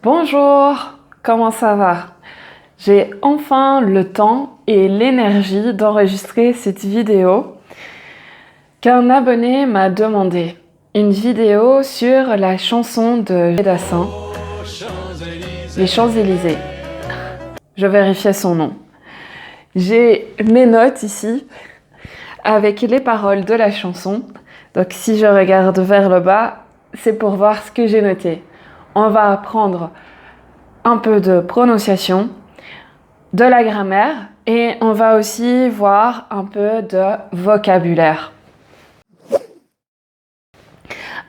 Bonjour, comment ça va? J'ai enfin le temps et l'énergie d'enregistrer cette vidéo qu'un abonné m'a demandé. Une vidéo sur la chanson de Dassin, Les Champs-Élysées. Je vérifiais son nom. J'ai mes notes ici avec les paroles de la chanson. Donc si je regarde vers le bas, c'est pour voir ce que j'ai noté. On va apprendre un peu de prononciation, de la grammaire et on va aussi voir un peu de vocabulaire.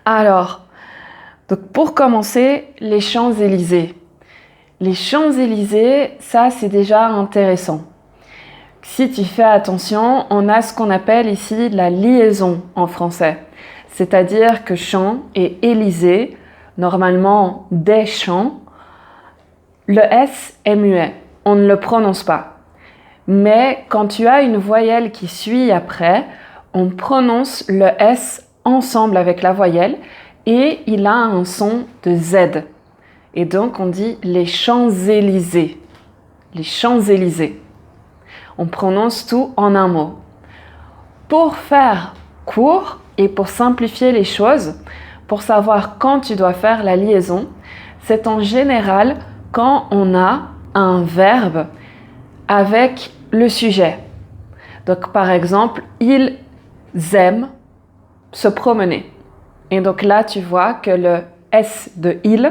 Alors, donc pour commencer, les Champs-Élysées. Les Champs-Élysées, ça c'est déjà intéressant. Si tu fais attention, on a ce qu'on appelle ici la liaison en français. C'est-à-dire que champs et Élysée, normalement des champs, le S est muet, on ne le prononce pas. Mais quand tu as une voyelle qui suit après, on prononce le S ensemble avec la voyelle et il a un son de Z. Et donc on dit les Champs-Élysées. Les Champs-Élysées. On prononce tout en un mot. Pour faire court et pour simplifier les choses, pour savoir quand tu dois faire la liaison, c'est en général quand on a un verbe avec le sujet. Donc par exemple, ils aiment se promener. Et donc là, tu vois que le S de il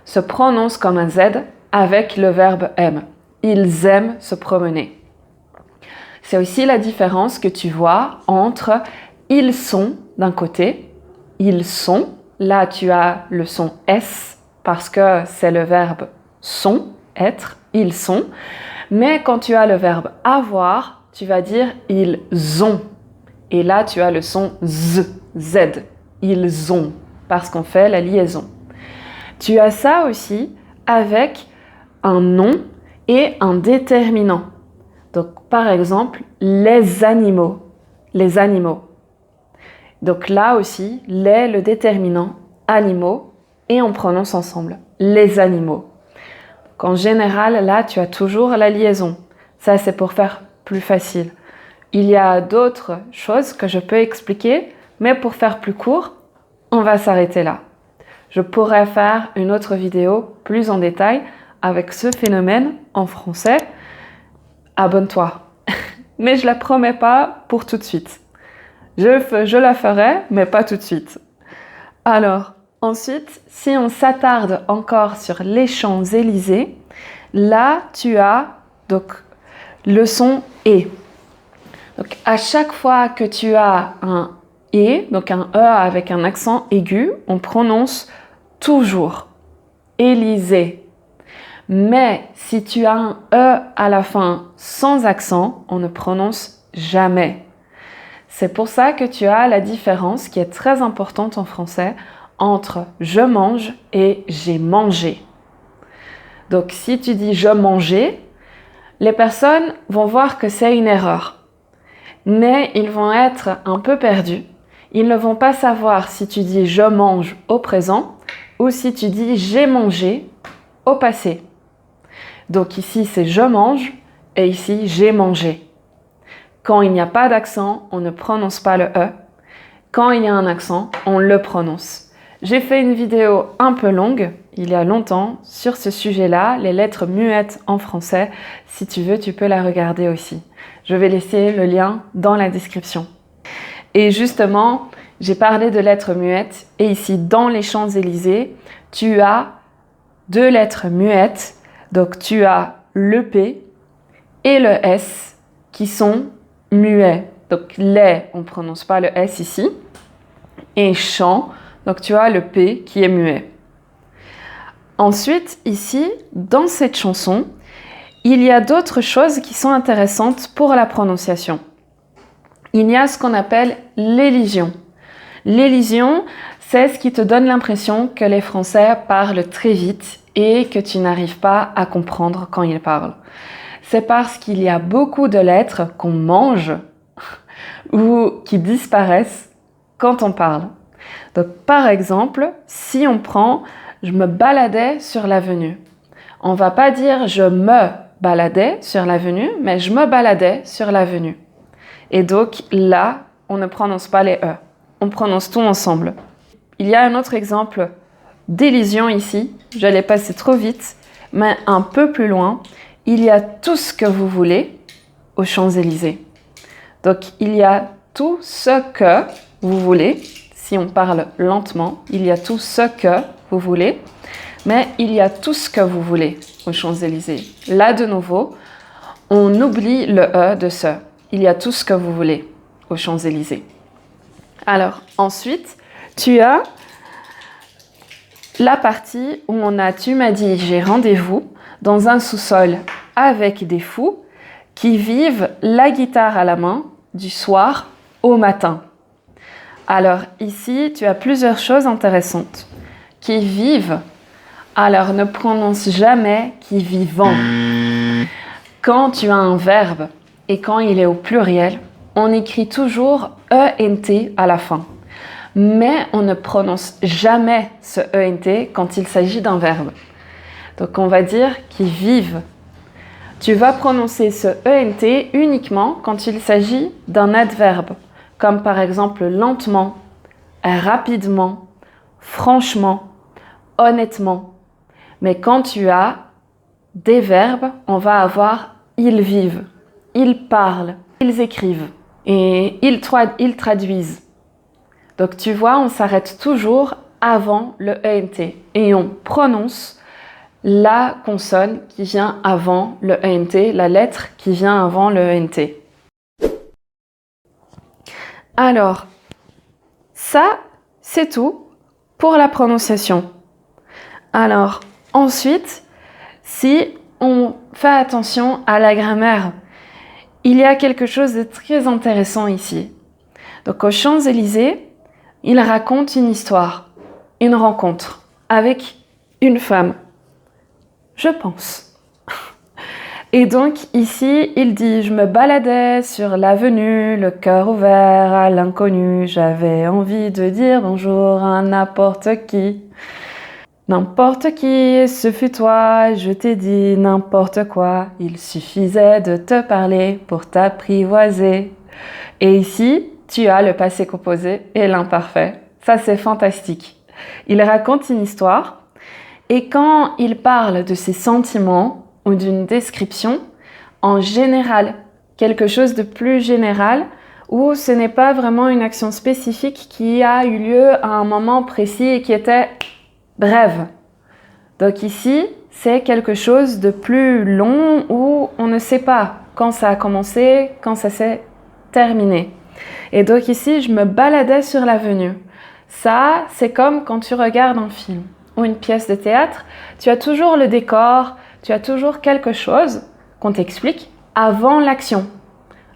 se prononce comme un Z avec le verbe aime. Ils aiment se promener. C'est aussi la différence que tu vois entre ils sont d'un côté, ils sont, là tu as le son S parce que c'est le verbe sont, être, ils sont, mais quand tu as le verbe avoir, tu vas dire ils ont, et là tu as le son Z, ils ont, parce qu'on fait la liaison. Tu as ça aussi avec un nom et un déterminant. Donc, par exemple, les animaux. Les animaux. Donc là aussi, les, le déterminant, animaux, et on prononce ensemble. Les animaux. Donc, en général, là, tu as toujours la liaison. Ça, c'est pour faire plus facile. Il y a d'autres choses que je peux expliquer, mais pour faire plus court, on va s'arrêter là. Je pourrais faire une autre vidéo plus en détail avec ce phénomène en français. Abonne-toi. Mais je la promets pas pour tout de suite. Je la ferai, mais pas tout de suite. Alors, ensuite, si on s'attarde encore sur les Champs-Élysées, là, tu as donc le son « et ». Donc, à chaque fois que tu as un « et », donc un « e » avec un accent aigu, on prononce toujours « Élysée ». Mais si tu as un E à la fin sans accent, on ne prononce jamais. C'est pour ça que tu as la différence qui est très importante en français entre je mange et j'ai mangé. Donc si tu dis je mangeais, les personnes vont voir que c'est une erreur. Mais ils vont être un peu perdus. Ils ne vont pas savoir si tu dis je mange au présent ou si tu dis j'ai mangé au passé. Donc ici, c'est je mange et ici, j'ai mangé. Quand il n'y a pas d'accent, on ne prononce pas le E. Quand il y a un accent, on le prononce. J'ai fait une vidéo un peu longue, il y a longtemps, sur ce sujet-là, les lettres muettes en français. Si tu veux, tu peux la regarder aussi. Je vais laisser le lien dans la description. Et justement, j'ai parlé de lettres muettes et ici, dans les Champs-Élysées, tu as deux lettres muettes. Donc, tu as le P et le S qui sont muets. Donc, les, on ne prononce pas le S ici. Et champ, donc tu as le P qui est muet. Ensuite, ici, dans cette chanson, il y a d'autres choses qui sont intéressantes pour la prononciation. Il y a ce qu'on appelle l'élision. L'élision, c'est ce qui te donne l'impression que les Français parlent très vite et que tu n'arrives pas à comprendre quand ils parlent. C'est parce qu'il y a beaucoup de lettres qu'on mange ou qui disparaissent quand on parle. Donc, par exemple, si on prend je me baladais sur l'avenue. On va pas dire je me baladais sur l'avenue, mais je me baladais sur l'avenue. Et donc là, on ne prononce pas les E. On prononce tout ensemble. Il y a un autre exemple d'élision ici. Je l'ai passé trop vite, mais un peu plus loin. Il y a tout ce que vous voulez aux Champs-Élysées. Donc, il y a tout ce que vous voulez. Si on parle lentement, il y a tout ce que vous voulez. Mais il y a tout ce que vous voulez aux Champs-Élysées. Là, de nouveau, on oublie le E de ce. Il y a tout ce que vous voulez aux Champs-Élysées. Alors, ensuite, tu as la partie où on a « tu m'as dit, j'ai rendez-vous » dans un sous-sol avec des fous qui vivent la guitare à la main du soir au matin. Alors ici, tu as plusieurs choses intéressantes. Qui vivent, alors ne prononce jamais qui vivant. Quand tu as un verbe et quand il est au pluriel, on écrit toujours ENT à la fin. Mais on ne prononce jamais ce ENT quand il s'agit d'un verbe. Donc on va dire qui vivent. Tu vas prononcer ce ENT uniquement quand il s'agit d'un adverbe, comme par exemple lentement, rapidement, franchement, honnêtement. Mais quand tu as des verbes, on va avoir ils vivent, ils parlent, ils écrivent et ils traduisent. Donc tu vois, on s'arrête toujours avant le ENT et on prononce la consonne qui vient avant le ENT, la lettre qui vient avant le ENT. Alors, ça, c'est tout pour la prononciation. Alors, ensuite, si on fait attention à la grammaire, il y a quelque chose de très intéressant ici. Donc, aux Champs-Élysées, il raconte une histoire, une rencontre avec une femme. Je pense. Et donc ici, il dit « Je me baladais sur l'avenue, le cœur ouvert à l'inconnu. J'avais envie de dire bonjour à n'importe qui. N'importe qui, ce fut toi, je t'ai dit n'importe quoi. Il suffisait de te parler pour t'apprivoiser. » Et ici, tu as le passé composé et l'imparfait. Ça, c'est fantastique. Il raconte une histoire. Et quand il parle de ses sentiments ou d'une description, en général, quelque chose de plus général, où ce n'est pas vraiment une action spécifique qui a eu lieu à un moment précis et qui était brève. Donc ici, c'est quelque chose de plus long où on ne sait pas quand ça a commencé, quand ça s'est terminé. Et donc ici, je me baladais sur l'avenue. Ça, c'est comme quand tu regardes un film ou une pièce de théâtre, tu as toujours le décor, tu as toujours quelque chose qu'on t'explique avant l'action,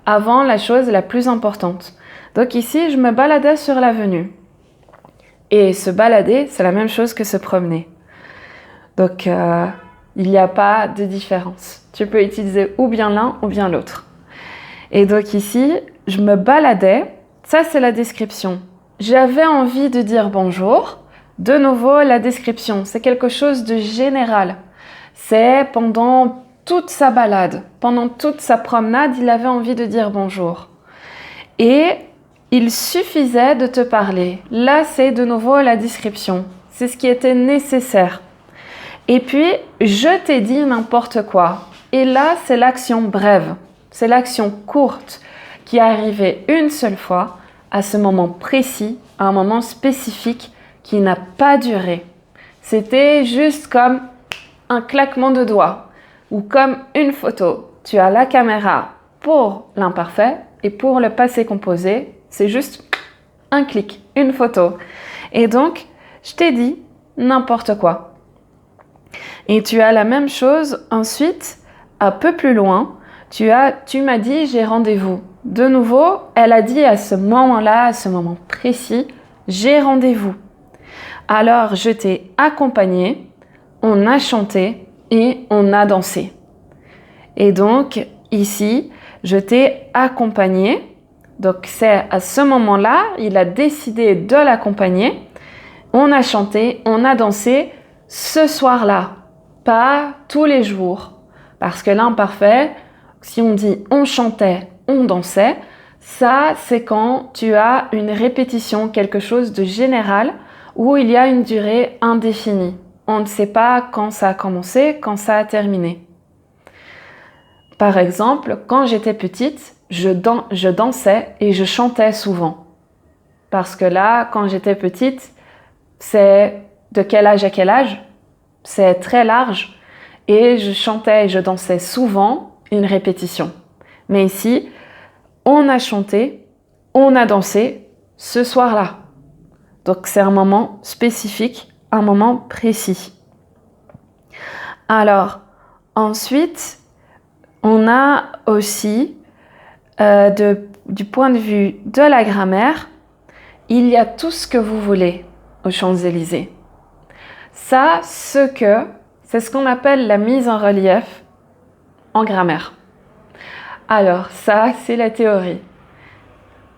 avant la chose la plus importante. Donc ici, je me baladais sur l'avenue. Et se balader, c'est la même chose que se promener. Donc, il n'y a pas de différence. Tu peux utiliser ou bien l'un ou bien l'autre. Et donc ici, je me baladais, ça c'est la description. J'avais envie de dire bonjour. De nouveau, la description, c'est quelque chose de général. C'est pendant toute sa balade, pendant toute sa promenade, il avait envie de dire bonjour. Et il suffisait de te parler. Là, c'est de nouveau la description. C'est ce qui était nécessaire. Et puis, je t'ai dit n'importe quoi. Et là, c'est l'action brève. C'est l'action courte qui est arrivée une seule fois, à ce moment précis, à un moment spécifique, qui n'a pas duré. C'était juste comme un claquement de doigts ou comme une photo. Tu as la caméra pour l'imparfait et pour le passé composé, c'est juste un clic, une photo. Et donc, je t'ai dit n'importe quoi. Et tu as la même chose ensuite, un peu plus loin, tu m'as dit j'ai rendez-vous. De nouveau, elle a dit à ce moment-là, à ce moment précis, j'ai rendez-vous. Alors, je t'ai accompagné, on a chanté et on a dansé. Et donc, ici, je t'ai accompagné. Donc, c'est à ce moment-là, il a décidé de l'accompagner. On a chanté, on a dansé ce soir-là, pas tous les jours. Parce que l'imparfait, si on dit on chantait, on dansait, ça c'est quand tu as une répétition, quelque chose de général où il y a une durée indéfinie. On ne sait pas quand ça a commencé, quand ça a terminé. Par exemple, quand j'étais petite, je dansais et je chantais souvent. Parce que là, quand j'étais petite, c'est de quel âge à quel âge? C'est très large. Et je chantais et je dansais souvent une répétition. Mais ici, on a chanté, on a dansé ce soir-là. Donc c'est un moment spécifique, un moment précis. Alors, ensuite, on a aussi, du point de vue de la grammaire, il y a tout ce que vous voulez aux Champs-Élysées. Ça, c'est ce qu'on appelle la mise en relief en grammaire. Alors, ça, c'est la théorie.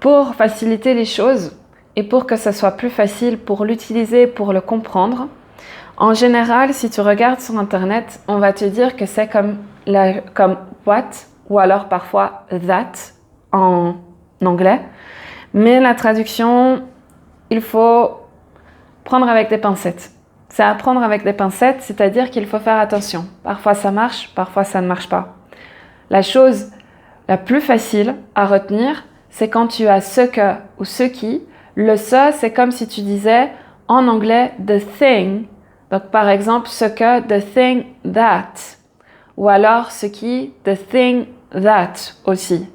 Pour faciliter les choses et pour que ça soit plus facile pour l'utiliser, pour le comprendre, en général, si tu regardes sur Internet, on va te dire que c'est comme what ou alors parfois that en anglais. Mais la traduction, il faut prendre avec des pincettes. C'est à prendre avec des pincettes, c'est-à-dire qu'il faut faire attention. Parfois ça marche, parfois ça ne marche pas. La chose la plus facile à retenir, c'est quand tu as ce que ou ce qui. Le ce, c'est comme si tu disais en anglais the thing. Donc par exemple, ce que, the thing that. Ou alors ce qui, the thing that aussi.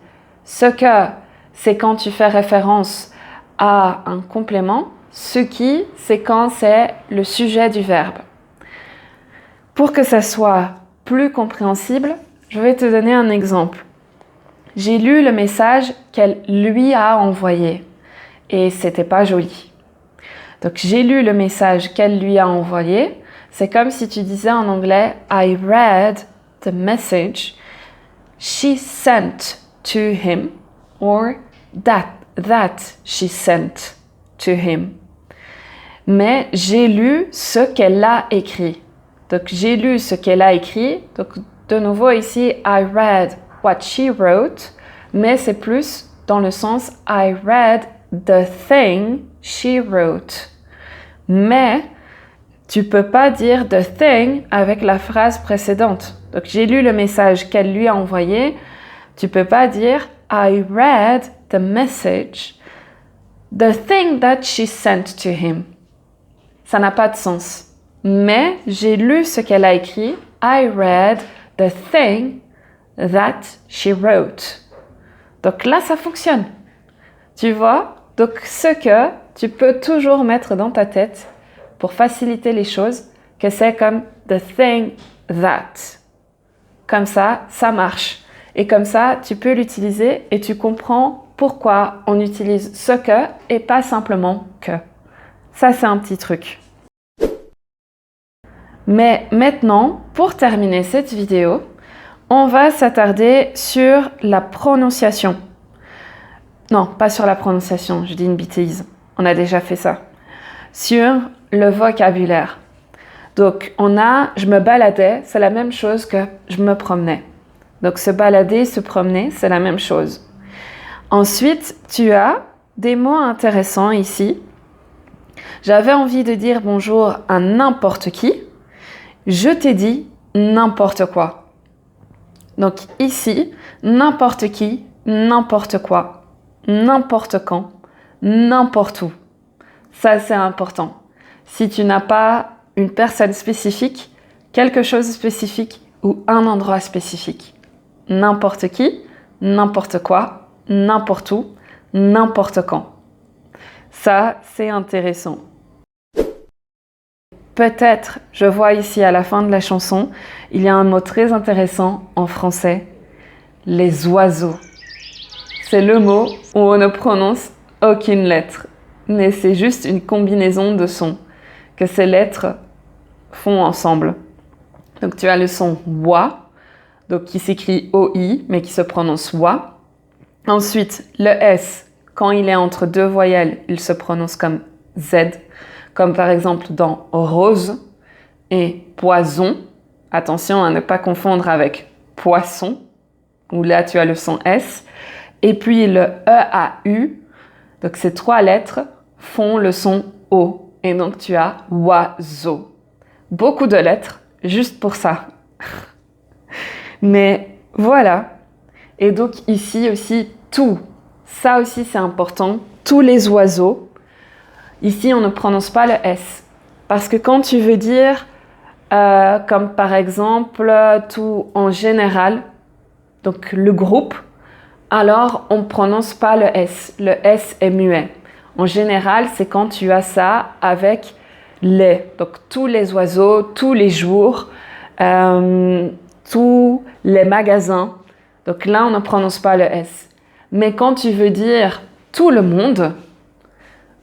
Ce que, c'est quand tu fais référence à un complément. Ce qui, c'est quand c'est le sujet du verbe. Pour que ça soit plus compréhensible, je vais te donner un exemple. J'ai lu le message qu'elle lui a envoyé et c'était pas joli. Donc j'ai lu le message qu'elle lui a envoyé. C'est comme si tu disais en anglais I read the message she sent to him or that she sent to him. Mais j'ai lu ce qu'elle a écrit. Donc j'ai lu ce qu'elle a écrit. Donc de nouveau ici, I read what she wrote, mais c'est plus dans le sens I read the thing she wrote. Mais tu peux pas dire the thing avec la phrase précédente. Donc j'ai lu le message qu'elle lui a envoyé. Tu peux pas dire I read the message, the thing that she sent to him. Ça n'a pas de sens. Mais j'ai lu ce qu'elle a écrit. I read the thing that she wrote. Donc là, ça fonctionne. Tu vois? Donc ce que tu peux toujours mettre dans ta tête pour faciliter les choses, que c'est comme the thing that. Comme ça, ça marche. Et comme ça, tu peux l'utiliser et tu comprends pourquoi on utilise ce que et pas simplement que. Ça, c'est un petit truc. Mais maintenant, pour terminer cette vidéo, on va s'attarder sur la prononciation. Non, pas sur la prononciation, je dis une bêtise. On a déjà fait ça. Sur le vocabulaire. Donc, je me baladais, c'est la même chose que je me promenais. Donc, se balader, se promener, c'est la même chose. Ensuite, tu as des mots intéressants ici. J'avais envie de dire bonjour à n'importe qui. Je t'ai dit n'importe quoi. Donc ici, n'importe qui, n'importe quoi, n'importe quand, n'importe où. Ça, c'est important. Si tu n'as pas une personne spécifique, quelque chose de spécifique ou un endroit spécifique. N'importe qui, n'importe quoi, n'importe où, n'importe quand. Ça, c'est intéressant. Peut-être, je vois ici à la fin de la chanson, il y a un mot très intéressant en français, les oiseaux. C'est le mot où on ne prononce aucune lettre, mais c'est juste une combinaison de sons que ces lettres font ensemble. Donc tu as le son wa, donc qui s'écrit OI, mais qui se prononce wa. Ensuite, le S, quand il est entre deux voyelles, il se prononce comme Z, comme par exemple dans rose. et poison. Attention à ne pas confondre avec poisson, où là tu as le son S. Et puis le E-A-U, donc ces 3 lettres font le son O. Et donc tu as oiseau. Beaucoup de lettres, juste pour ça. Mais voilà. Et donc ici aussi, tout. Ça aussi c'est important. Tous les oiseaux. Ici on ne prononce pas le S. Parce que quand tu veux dire, comme par exemple, tout en général, donc le groupe, alors on ne prononce pas le S. Le S est muet. En général, c'est quand tu as ça avec les. Donc tous les oiseaux, tous les jours, tous les magasins. Donc là, on ne prononce pas le S. Mais quand tu veux dire tout le monde,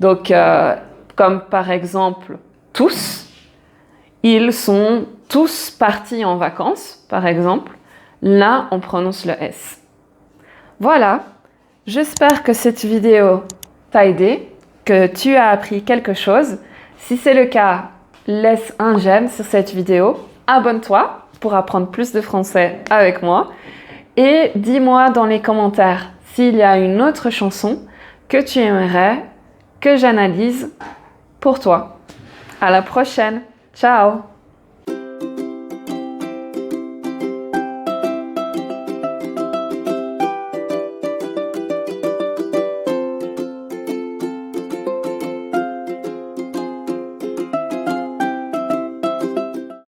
donc comme par exemple tous, ils sont tous partis en vacances, par exemple, là, on prononce le S. Voilà, j'espère que cette vidéo t'a aidé, que tu as appris quelque chose. Si c'est le cas, laisse un j'aime sur cette vidéo, abonne-toi pour apprendre plus de français avec moi et dis-moi dans les commentaires s'il y a une autre chanson que tu aimerais que j'analyse pour toi. À la prochaine, ciao!